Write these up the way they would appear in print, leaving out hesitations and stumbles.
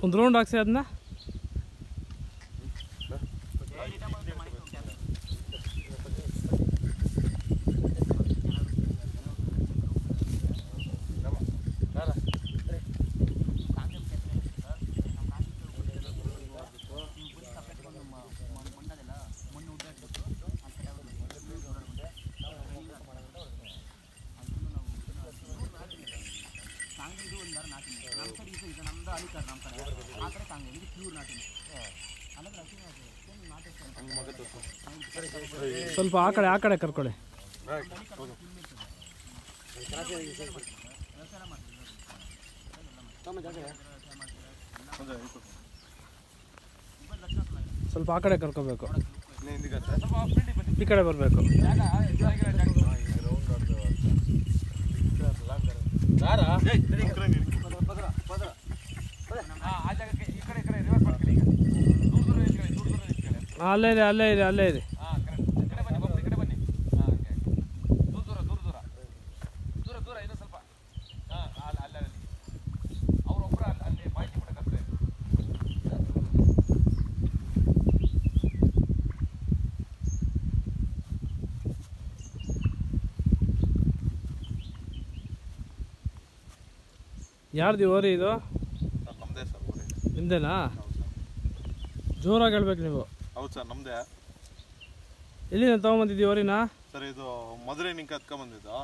ಒಂದು ರೌಂಡ್ ಹಾಕ್ಸಿ ಅದನ್ನ. ಸ್ವಲ್ಪ ಆ ಕಡೆ ಕರ್ಕೊಳ್ಳಿ. ಸ್ವಲ್ಪ ಆ ಕಡೆ ಕರ್ಕೋಬೇಕು, ಈ ಕಡೆ ಬರಬೇಕು. ಅಲ್ಲೇ ಇದೆ ಅಲ್ಲೇ ಇದೆ ಅಲ್ಲೇ ಇದೆ. ಯಾರ್ದು ಓರಿ ಇದು? ನಿಮ್ದೇನಾ? ಜೋರಾಗಿ ಹೇಳ್ಬೇಕು ನೀವು. ಹೌದು ಸರ್, ನಮ್ದೇ. ಎಲ್ಲಿಂದ ತಗೊಂಬಂದಿದ್ದೀವಿ ಓರಿನ? ಸರ್ ಇದು ಮಧುರೈನಿಂದ ಕತ್ಕೊಂಬಂದಿದ್ದು.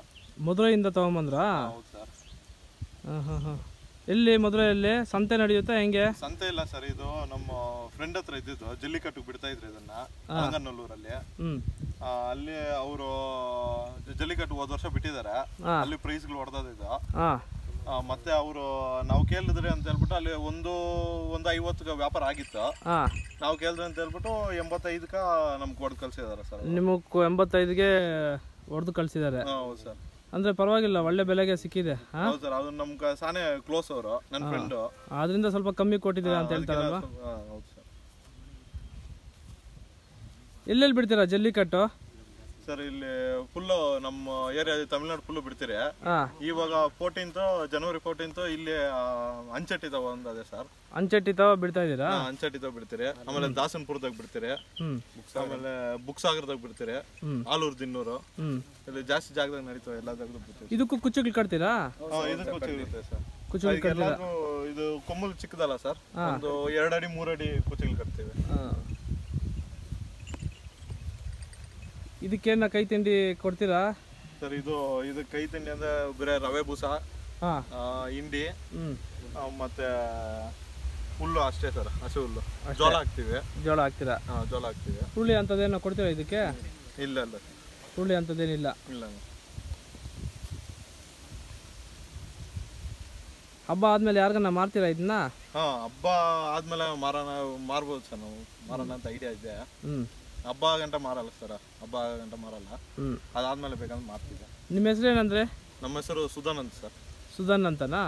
ಮಧುರೈಯಿಂದ ತಗೊಂಬಂದ್ರಾ? ಹೌದು ಸರ್. ಹಾಂ. ಎಲ್ಲಿ ಮಧುರೈಯಲ್ಲಿ ಸಂತೆ ನಡೆಯುತ್ತಾ ಹೆಂಗೆ? ಸಂತೆ ಇಲ್ಲ ಸರ್, ಇದು ನಮ್ಮ ಫ್ರೆಂಡ್ ಹತ್ರ ಇದ್ದಿದ್ದು. ಜಲ್ಲಿಕಟ್ಟು ಬಿಡ್ತಾ ಇದ್ರು ಇದನ್ನ ಅಂಗನಲ್ಲೂರಲ್ಲಿ. ಅಲ್ಲಿ ಅವರು ಜಲ್ಲಿಕಟ್ಟು ಹೋದ ವರ್ಷ ಬಿಟ್ಟಿದ್ದಾರೆ. ಅಲ್ಲಿ ಪ್ರೈಸ್ಗಳು ಹೊಡೆದಿದ್ದು. ಮತ್ತೆ ಅವರು ನಾವು ಕೇಳಿದ್ರಿ ಅಂತ ಹೇಳ್ಬಿಟ್ಟು ಅಲ್ಲಿ ಒಂದು 50 ವ್ಯಾಪಾರ ಆಗಿತ್ತು. ನಾವು ಕೇಳಿದ್ರಿ ಅಂತ ಹೇಳ್ಬಿಟ್ಟು 85ಕ ನಮ್ಗೆ ಹೊಡೆದು ಕಳ್ಸಿದಾರೆ ಸರ್. ನಿಮಗೆ 85ಗೆ ಹೊಡೆದು ಕಳ್ಸಿದ್ದಾರೆ? ಹೌದು ಸರ್. ಅಂದ್ರೆ ಪರವಾಗಿಲ್ಲ, ಒಳ್ಳೆ ಬೆಲೆಗೆ ಸಿಕ್ಕಿದೆ. ಹೌದು ಸರ್, ಅದು ನಮ್ಗೆ ಸಾನೆ ಕ್ಲೋಸ್ ಅವರು, ನನ್ನ ಫ್ರೆಂಡ್. ಆದ್ರಿಂದ ಸ್ವಲ್ಪ ಕಮ್ಮಿ ಕೊಟ್ಟಿದ್ದೀರಾ ಅಂತ ಹೇಳ್ತಾರಲ್ವಾ? ಹೌದು ಸರ್. ಎಲ್ಲೆಲ್ಲಿ ಬಿಡ್ತೀರಾ ಜಲ್ಲಿಕಟ್ಟು? ಸರ್ ಇಲ್ಲಿ ಫುಲ್ಲು ನಮ್ಮ ಏರಿಯಾ ತಮಿಳ್ನಾಡು ಫುಲ್ಲು ಬಿಡ್ತೀರಿ. ಇವಾಗ ಜನವರಿ 14 ಇಲ್ಲಿ ಅಂಚಟ್ಟಿ ತವ ಒಂದದೆ ಸರ್. ಅಂಚಟ್ಟಿ ತವ ಬಿಡ್ತಾ ಇದೀರಾ? ಅಂಚಟ್ಟಿ ತವ ಬಿಡ್ತೀರಿ. ಆಮೇಲೆ ದಾಸನ್ಪುರದಾಗ ಬಿಡ್ತೀರಿ. ಆಮೇಲೆ ಬುಕ್ಸಾಗರದಾಗ ಬಿಡ್ತೀರಿ. ಆಲೂರು ದಿನ್ನೂರು ಇಲ್ಲಿ ಜಾಸ್ತಿ ಜಾಗದಾಗ ನಡೀತಾವೆ. ಎಲ್ಲ ಜಾಗದಾಗ ಬಿಡ್ತೀವಿ. ಇದಕ್ಕೂ ಕುಚ್ಚುಗಳು ಕಟ್ತೀರಾ? ಇದಕ್ಕೂ ಕುಚ್ಚು ಇರುತ್ತೆ ಸರ್. ಕುಚ್ಚುಗಳು ಇದು ಕೊಮ್ಮಲ್ ಚಿಕ್ಕದಲ್ಲ ಸರ್, ಒಂದು 2 ಅಡಿ 3 ಅಡಿ ಕುಚ್ಚುಗಳು ಕಟ್ತೀವಿ. ಇದಕ್ಕೇನ ಕೈ ತಿಂಡಿ ಕೊಡ್ತೀರಾ ಸರ್? ಇದು ಕೈ ತಿಂಡಿ ಅಂದ್ರೆ ಬರೀ ರವೆ ಬೂಸ, ಹಿಂಡಿ ಮತ್ತೆ ಹುಲ್ಲು ಅಷ್ಟೇ ಸರ್. ಹಸಿ ಹುಲ್ಲು, ಜೋಳ ಹಾಕ್ತಿವಿ. ಜೋಳ ಹಾಕ್ತೀರಾ? ಜೋಳ ಹಾಕ್ತಿವಿ. ಹುರುಳಿ ಅಂತದೇನೋ ಕೊಡ್ತೀರಾ ಇದಕ್ಕೆ? ಇಲ್ಲ ಇಲ್ಲ, ಹುರುಳಿ ಅಂತದೇನಿಲ್ಲ. ಇಲ್ಲ. ಹಬ್ಬ ಆದ್ಮೇಲೆ ಯಾರಿಗನ್ನ ಮಾರ್ತೀರಾ ಇದನ್ನ? ಹಬ್ಬ ಆದ್ಮೇಲೆ ಮಾರ್ಬೋದು ಸರ್. ನಾವು ಮಾರೋಣ ಅಂತ ಐಡಿಯಾ ಇದೆ. ಹಬ್ಬ ಗಂಟ ಮಾರಲ್ಲ ಸರ್, ಹಬ್ಬ ಗಂಟ ಮಾರಲ್ಲ. ಅದಾದ್ಮೇಲೆ ಬೇಕಂದ್ರೆ ಮಾರ್ತೀವಿ. ನಿಮ್ಮ ಹೆಸರು ಏನಂದ್ರೆ? ನಮ್ಮ ಹೆಸರು ಸುಧನ್ ಅಂತ ಸರ್. ಸುಧನ್ ಅಂತನಾ?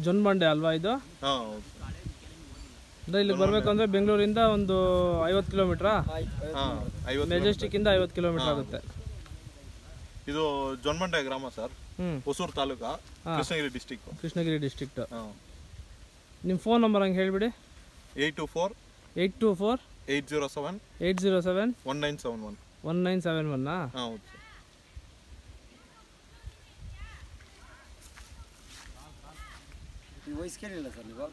ಜೊನ್ಬಂಡೆ ಅಲ್ವಾ ಇದು? ಹೌದು. ಅಂದ್ರೆ ಇಲ್ಲಿ ಬರ್ಬೇಕಂದ್ರೆ ಬೆಂಗಳೂರಿಂದ ಒಂದು 50 ಕಿಲೋಮೀಟ್ರಾ? ಮೆಜೆಸ್ಟಿಕ್ ಇಂದ 50 ಕಿಲೋಮೀಟರ್ ಆಗುತ್ತೆ. ಇದು ಜೊನ್ಬಂಡೆ ಗ್ರಾಮ sir, Hosur taluka, Krishnagiri district. Krishnagiri district. ನಿಮ್ಮ ಫೋನ್ ನಂಬರ್ ಹಂಗೆ ಹೇಳ್ಬಿಡಿ. 824 807 1971 1971. ಹೌದು ಸರ್. ಈ ವಯಸ್ಸು ಕೇಳಿಲ್ಲ ಸರ್ ನೀವು?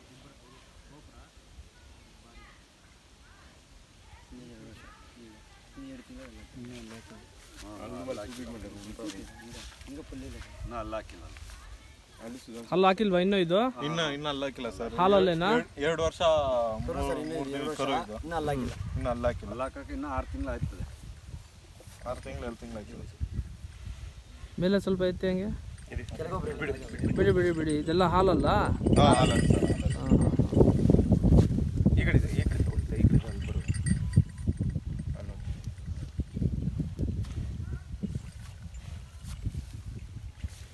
ಹಲ್ಲು ಹಾಕಿಲ್ವಾ ಇನ್ನೂ? ಇದು ಇನ್ನ ಅಲ್ಲ ಹಾಕಿಲ್ಲ ಸರ್. ಹಾಲಲ್ಲೇನಾ? 2 ವರ್ಷ 3 ಕರು ಇದು. ಇನ್ನ ಅಲ್ಲ ಹಾಕಿಲ್ಲ. ಇನ್ನ ಅಲ್ಲ ಹಾಕಿಲ್ಲ. ಅಲ್ಲ ಹಾಕಕ್ಕೆ ಇನ್ನ 6 ತಿಂಗಳು ಆಯ್ತದೆ. 6 ತಿಂಗಳು 7 ತಿಂಗಳು ಹಾಕಿಲ್ಲ. ಮೇಲೆ ಸ್ವಲ್ಪ ಎತ್ತಿ ಹಂಗೆ ಬಿಡಿ ಬಿಡಿ ಬಿಡಿ. ಇದೆಲ್ಲ ಹಾಲಲ್ಲ? ಈ ಕಡೆ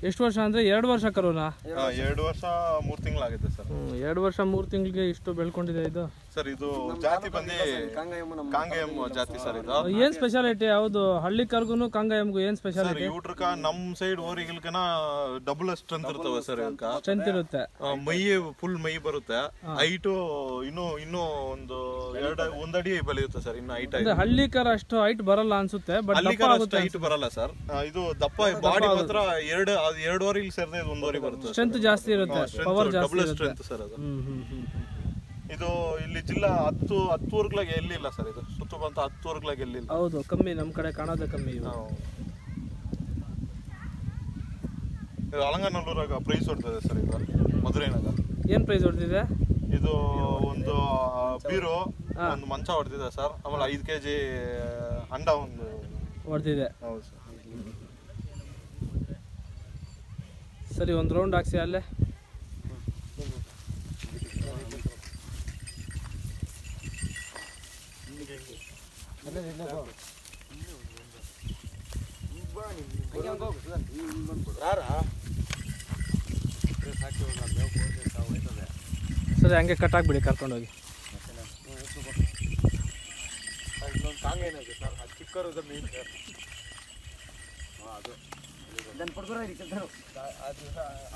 ಎಷ್ಟು ವರ್ಷ ಅಂದರೆ 2 ವರ್ಷ ಕರುನಾ? 2 ವರ್ಷ 3 ತಿಂಗಳಾಗಿದೆ ಸರ್. 2 ವರ್ಷ 3 ತಿಂಗಳಿಗೆ ಇಷ್ಟು ಬೆಳ್ಕೊಂಡಿದೆ ಇದು ಸರ್. ಇದು ಜಾತಿ ಬಂದು ಕಾಂಗೇಯಂ ಜಾತಿ ಸರ್. ಇದು ಏನು ಸ್ಪೆಷಾಲಿಟಿ? ಯಾವುದು ಹಳ್ಳಿ ಕರ್ಗು ಕಾಂಗೇಯಂಗೂ ಏನು ಸ್ಪೆಷಾಲಿಟಿ? ಯೂಟ್ರಕ ನಮ್ಮ ಸೈಡ್ ಓರಿಗಿಲ್ಕನ ಡಬಲ್ ಸ್ಟ್ರೆಂತ್ ಇರ್ತವೆ ಸರ್. ಸ್ಟ್ರೆಂತ್ ಇರುತ್ತೆ, ಮೈ ಫುಲ್ ಮೈ ಬರುತ್ತೆ. ಹೈಟು ಇನ್ನೂ ಒಂದು ಅಡಿ ಬೆಳೆಯುತ್ತೆ ಸರ್. ಇನ್ನು ಹೈಟ್ ಅಂದ್ರೆ ಹಳ್ಳಿ ಕರ ಅಷ್ಟು ಹೈಟ್ ಬರಲ್ಲ ಅನ್ಸುತ್ತೆ, ಬಟ್ ಹೈಟ್ ಬರಲ್ಲ ಸರ್. ಇದು ದಪ್ಪ ಬಾಡಿ ಮಾತ್ರ 2 ವರೆ ಇಲ್ಲಿ ಸೇರಿದೆ 1 ವರೆ ಬರುತ್ತೆ. ಸ್ಟ್ರೆಂತ್ ಜಾಸ್ತಿ ಇರುತ್ತೆ, ಪವರ್ ಜಾಸ್ತಿ ಡಬಲ್ ಸ್ಟ್ರೆಂತ್ ಸರ್ ಅದು. ಇದು ಇಲ್ಲಿ ಜಿಲ್ಲಾ 10 ಊರ್ಗಳಾಗ ಎಲ್ಲಿಲ್ಲ ಸರ್. ಇದು ಸುತ್ತಮುತ್ತ 10 ಊರ್ಗಳಾಗ ಎಲ್ಲಿಲ್ಲ. ಹೌದು, ಕಮ್ಮಿ, ನಮ್ಮ ಕಡೆ ಕಾಣೋದೇ ಕಮ್ಮಿ. ಇದು ಅಲಂಗಾನಲ್ಲೂರಾಗ ಪ್ರೈಸ್ ಹೊಡ್ತದೆ ಸರ್. ಇದು ಮಧುರೈನಾಗ ಏನು ಪ್ರೈಸ್ ಹೊಡ್ತಿದೆ? ಇದು ಒಂದು ಬೀರು, ಒಂದು ಮಂಚ ಹೊಡ್ತಿದೆ ಸರ್. ಆಮೇಲೆ 5 kg ಅಂಡ ಒಂದು ಹೊಡ್ತಿದೆ. ಹೌದು ಸರ್. ಸರಿ, ಒಂದು ರೌಂಡ್ ಹಾಕ್ಸಿ ಅಲ್ಲೇ. ಸರಿ, ಹಂಗೆ ಕಟ್ ಆಗಿಬಿಡಿ, ಕರ್ಕೊಂಡೋಗಿ. ಚಿಕ್ಕರು